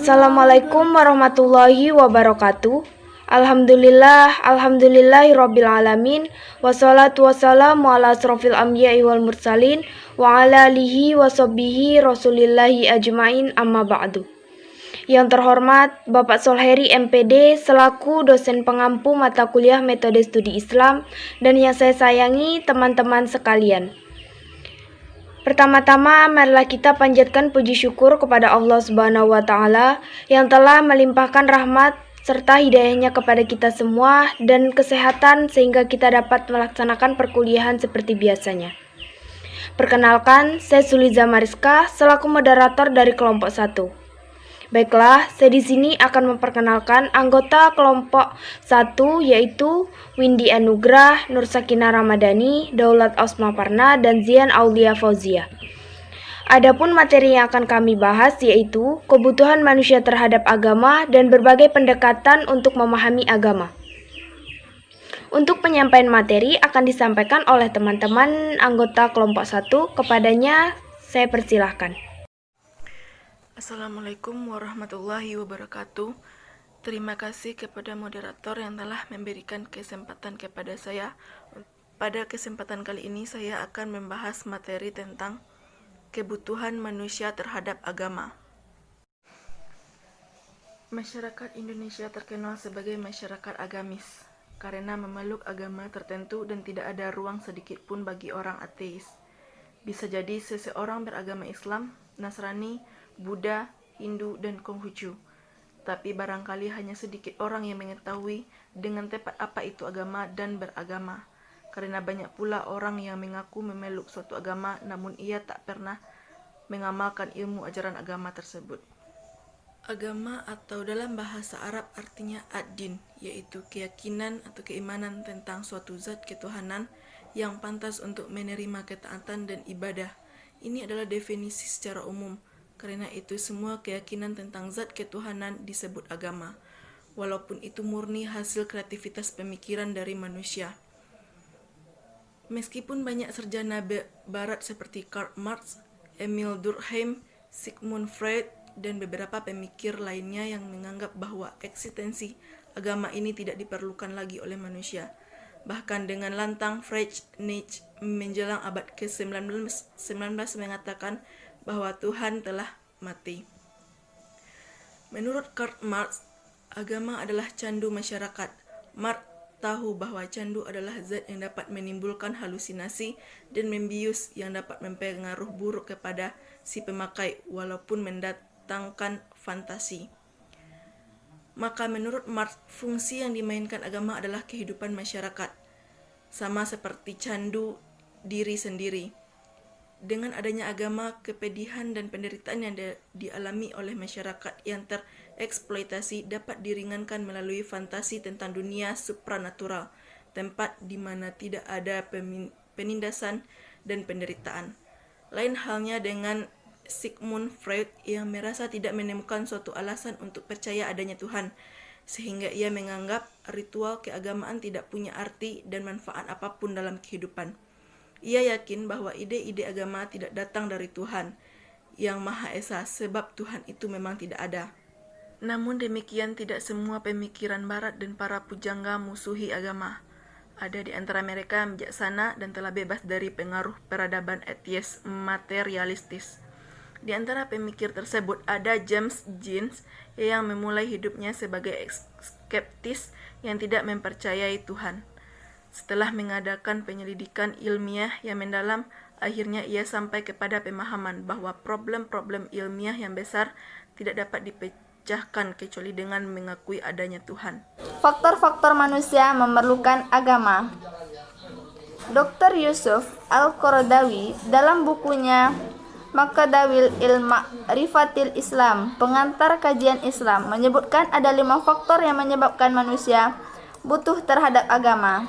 Assalamualaikum warahmatullahi wabarakatuh. Alhamdulillahirabbil alamin. Wassalatu wassalamu ala asrofil anbiya'i wal mursalin wa ala alihi washabbihi rasulillahi ajmain, amma ba'du. Yang terhormat Bapak Solheri MPD selaku dosen pengampu mata kuliah metode studi Islam, dan yang saya sayangi teman-teman sekalian. Pertama-tama, marilah kita panjatkan puji syukur kepada Allah Subhanahu wa Ta'ala yang telah melimpahkan rahmat serta hidayahnya kepada kita semua dan kesehatan sehingga kita dapat melaksanakan perkuliahan seperti biasanya. Perkenalkan, saya Suliza Mariska selaku moderator dari kelompok 1. Baiklah, saya di sini akan memperkenalkan anggota kelompok 1, yaitu Windy Anugrah, Nur Sakinah Ramadhani, Daulat Osmaparna, dan Zian Aulia Fauzia. Adapun materi yang akan kami bahas yaitu kebutuhan manusia terhadap agama dan berbagai pendekatan untuk memahami agama. Untuk penyampaian materi akan disampaikan oleh teman-teman anggota kelompok 1. Kepadanya saya persilahkan. Assalamualaikum warahmatullahi wabarakatuh. Terima kasih kepada moderator yang telah memberikan kesempatan kepada saya. Pada kesempatan kali ini saya akan membahas materi tentang kebutuhan manusia terhadap agama. Masyarakat Indonesia terkenal sebagai masyarakat agamis karena memeluk agama tertentu dan tidak ada ruang sedikit pun bagi orang ateis. Bisa jadi seseorang beragama Islam, Nasrani, Buddha, Hindu, dan Konghucu. Tapi barangkali hanya sedikit orang yang mengetahui dengan tepat apa itu agama dan beragama. Karena banyak pula orang yang mengaku memeluk suatu agama namun ia tak pernah mengamalkan ilmu ajaran agama tersebut. Agama atau dalam bahasa Arab artinya ad-din, yaitu keyakinan atau keimanan tentang suatu zat ketuhanan yang pantas untuk menerima ketaatan dan ibadah. Ini adalah definisi secara umum. Karena itu semua keyakinan tentang zat ketuhanan disebut agama, walaupun itu murni hasil kreativitas pemikiran dari manusia. Meskipun banyak sarjana barat seperti Karl Marx, Emil Durkheim, Sigmund Freud, dan beberapa pemikir lainnya yang menganggap bahwa eksistensi agama ini tidak diperlukan lagi oleh manusia. Bahkan dengan lantang Friedrich Nietzsche menjelang abad ke-19 mengatakan bahwa Tuhan telah mati. Menurut Karl Marx, agama adalah candu masyarakat. Marx tahu bahwa candu adalah zat yang dapat menimbulkan halusinasi dan membius yang dapat mempengaruh buruk kepada si pemakai walaupun mendatangkan fantasi. Maka menurut Marx, fungsi yang dimainkan agama adalah kehidupan masyarakat, sama seperti candu diri sendiri. Dengan adanya agama, kepedihan dan penderitaan yang dialami oleh masyarakat yang tereksploitasi dapat diringankan melalui fantasi tentang dunia supranatural, tempat di mana tidak ada penindasan dan penderitaan. Lain halnya dengan Sigmund Freud yang merasa tidak menemukan suatu alasan untuk percaya adanya Tuhan, sehingga ia menganggap ritual keagamaan tidak punya arti dan manfaat apapun dalam kehidupan. Ia yakin bahwa ide-ide agama tidak datang dari Tuhan yang Maha Esa, sebab Tuhan itu memang tidak ada. Namun demikian tidak semua pemikiran barat dan para pujangga musuhi agama. Ada di antara mereka yang bijaksana dan telah bebas dari pengaruh peradaban ateis materialistis. Di antara pemikir tersebut ada James Joyce yang memulai hidupnya sebagai skeptis yang tidak mempercayai Tuhan. Setelah mengadakan penyelidikan ilmiah yang mendalam, akhirnya ia sampai kepada pemahaman bahwa problem-problem ilmiah yang besar tidak dapat dipecahkan kecuali dengan mengakui adanya Tuhan. Faktor-faktor manusia memerlukan agama. Dr. Yusuf Al-Qaradawi dalam bukunya Maqadawil Rifatil Islam, pengantar kajian Islam, menyebutkan ada 5 faktor yang menyebabkan manusia butuh terhadap agama.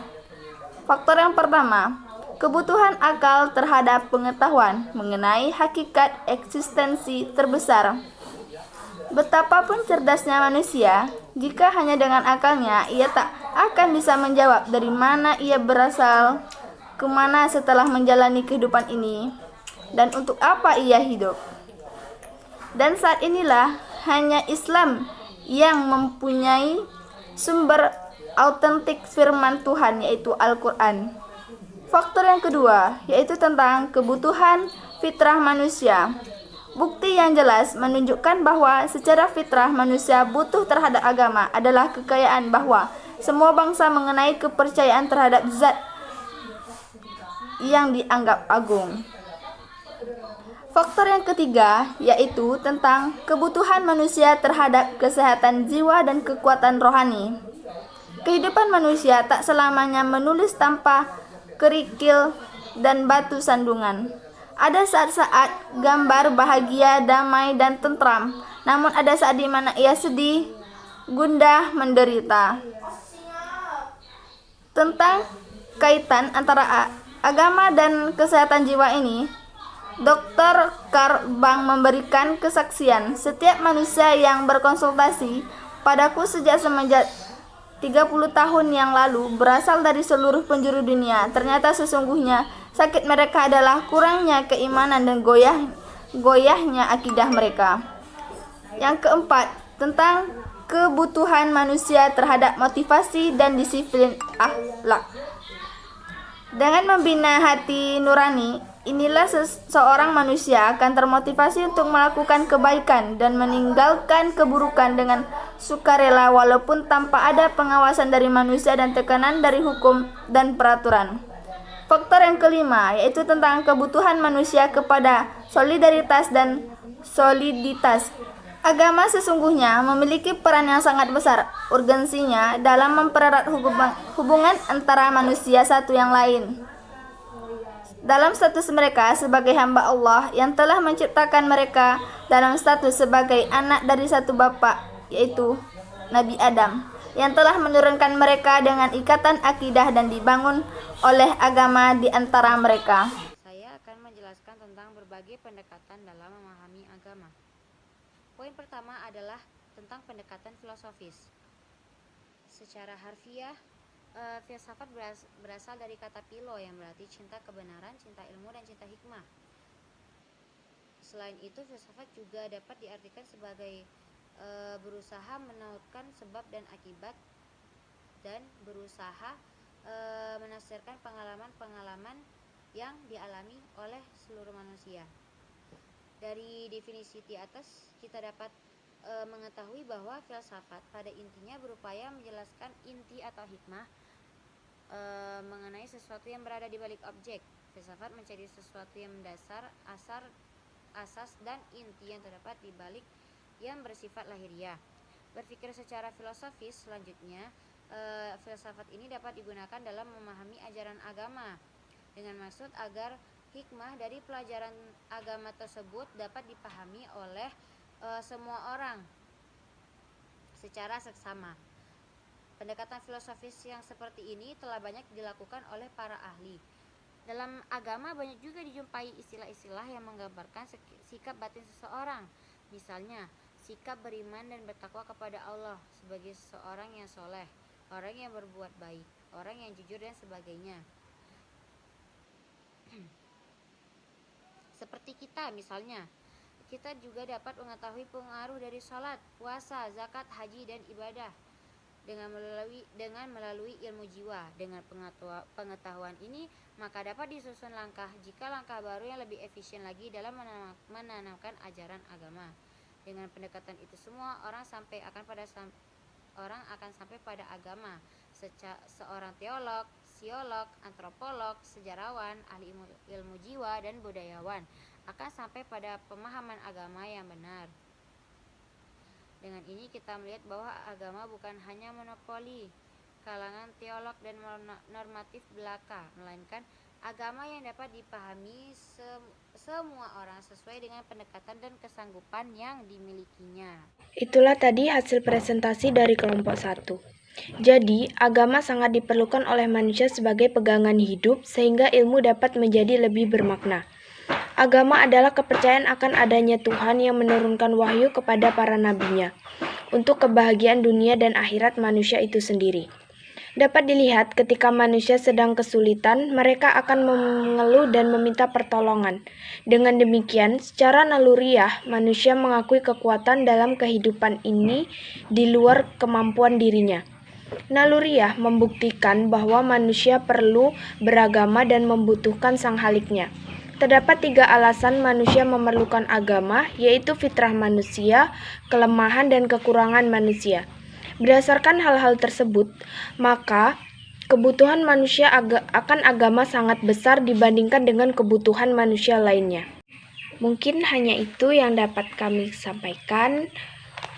Faktor yang pertama, kebutuhan akal terhadap pengetahuan mengenai hakikat eksistensi terbesar. Betapapun cerdasnya manusia, jika hanya dengan akalnya ia tak akan bisa menjawab dari mana ia berasal, kemana setelah menjalani kehidupan ini, dan untuk apa ia hidup. Dan saat inilah hanya Islam yang mempunyai sumber autentik firman Tuhan, yaitu Al-Quran. Faktor yang kedua yaitu tentang kebutuhan fitrah manusia. Bukti yang jelas menunjukkan bahwa secara fitrah manusia butuh terhadap agama adalah kekayaan bahwa semua bangsa mengenai kepercayaan terhadap zat yang dianggap agung. Faktor yang ketiga yaitu tentang kebutuhan manusia terhadap kesehatan jiwa dan kekuatan rohani. Kehidupan manusia tak selamanya menulis tanpa kerikil dan batu sandungan. Ada saat-saat gambar bahagia, damai, dan tentram. Namun ada saat di mana ia sedih, gundah, menderita. Tentang kaitan antara agama dan kesehatan jiwa ini, Dr. Karl Bang memberikan kesaksian. Setiap manusia yang berkonsultasi padaku semenjak 30 tahun yang lalu berasal dari seluruh penjuru dunia. Ternyata sesungguhnya sakit mereka adalah kurangnya keimanan dan goyahnya akidah mereka. Yang keempat, tentang kebutuhan manusia terhadap motivasi dan disiplin akhlak. Dengan membina hati nurani, inilah seorang manusia akan termotivasi untuk melakukan kebaikan dan meninggalkan keburukan dengan sukarela walaupun tanpa ada pengawasan dari manusia dan tekanan dari hukum dan peraturan. Faktor yang kelima yaitu tentang kebutuhan manusia kepada solidaritas dan soliditas. Agama sesungguhnya memiliki peran yang sangat besar, urgensinya dalam mempererat hubungan antara manusia satu yang lain. Dalam status mereka sebagai hamba Allah yang telah menciptakan mereka dalam status sebagai anak dari satu bapa, yaitu Nabi Adam, yang telah menurunkan mereka dengan ikatan akidah dan dibangun oleh agama di antara mereka. Saya akan menjelaskan tentang berbagai pendekatan dalam memahami agama. Poin pertama adalah tentang pendekatan filosofis. Secara harfiah, filsafat berasal dari kata philo yang berarti cinta kebenaran, cinta ilmu, dan cinta hikmah. Selain itu, filsafat juga dapat diartikan sebagai berusaha menautkan sebab dan akibat dan berusaha menafsirkan pengalaman-pengalaman yang dialami oleh seluruh manusia. Dari definisi di atas kita dapat mengetahui bahwa filsafat pada intinya berupaya menjelaskan inti atau hikmah mengenai sesuatu yang berada di balik objek. Filsafat mencari sesuatu yang mendasar, asas dan inti yang terdapat di balik yang bersifat lahiriah. Berpikir secara filosofis selanjutnya, filsafat ini dapat digunakan dalam memahami ajaran agama dengan maksud agar hikmah dari pelajaran agama tersebut dapat dipahami oleh semua orang secara seksama. Pendekatan filosofis yang seperti ini telah banyak dilakukan oleh para ahli. Dalam agama banyak juga dijumpai istilah-istilah yang menggambarkan sikap batin seseorang. Misalnya, sikap beriman dan bertakwa kepada Allah sebagai seseorang yang soleh, orang yang berbuat baik, orang yang jujur, dan sebagainya. Seperti kita misalnya, kita juga dapat mengetahui pengaruh dari sholat, puasa, zakat, haji, dan ibadah dengan melalui ilmu jiwa. Dengan pengetahuan ini, maka dapat disusun langkah jika langkah baru yang lebih efisien lagi dalam menanamkan ajaran agama. Dengan pendekatan itu semua, orang akan sampai pada agama. Seorang teolog, sosiolog, antropolog, sejarawan, ahli ilmu jiwa, dan budayawan akan sampai pada pemahaman agama yang benar. Dengan ini kita melihat bahwa agama bukan hanya monopoli kalangan teolog dan normatif belaka, melainkan agama yang dapat dipahami semua orang sesuai dengan pendekatan dan kesanggupan yang dimilikinya. Itulah tadi hasil presentasi dari kelompok 1. Jadi, agama sangat diperlukan oleh manusia sebagai pegangan hidup sehingga ilmu dapat menjadi lebih bermakna. Agama adalah kepercayaan akan adanya Tuhan yang menurunkan wahyu kepada para nabinya untuk kebahagiaan dunia dan akhirat manusia itu sendiri. Dapat dilihat ketika manusia sedang kesulitan, mereka akan mengeluh dan meminta pertolongan. Dengan demikian, secara naluriah, manusia mengakui kekuatan dalam kehidupan ini di luar kemampuan dirinya. Naluriah membuktikan bahwa manusia perlu beragama dan membutuhkan sang Haliknya. Terdapat 3 alasan manusia memerlukan agama, yaitu fitrah manusia, kelemahan dan kekurangan manusia. Berdasarkan hal-hal tersebut, maka kebutuhan manusia akan agama sangat besar dibandingkan dengan kebutuhan manusia lainnya. Mungkin hanya itu yang dapat kami sampaikan.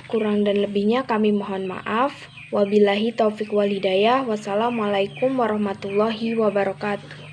Kurang dan lebihnya kami mohon maaf. Wabillahi taufik wal hidayah. Wassalamualaikum warahmatullahi wabarakatuh.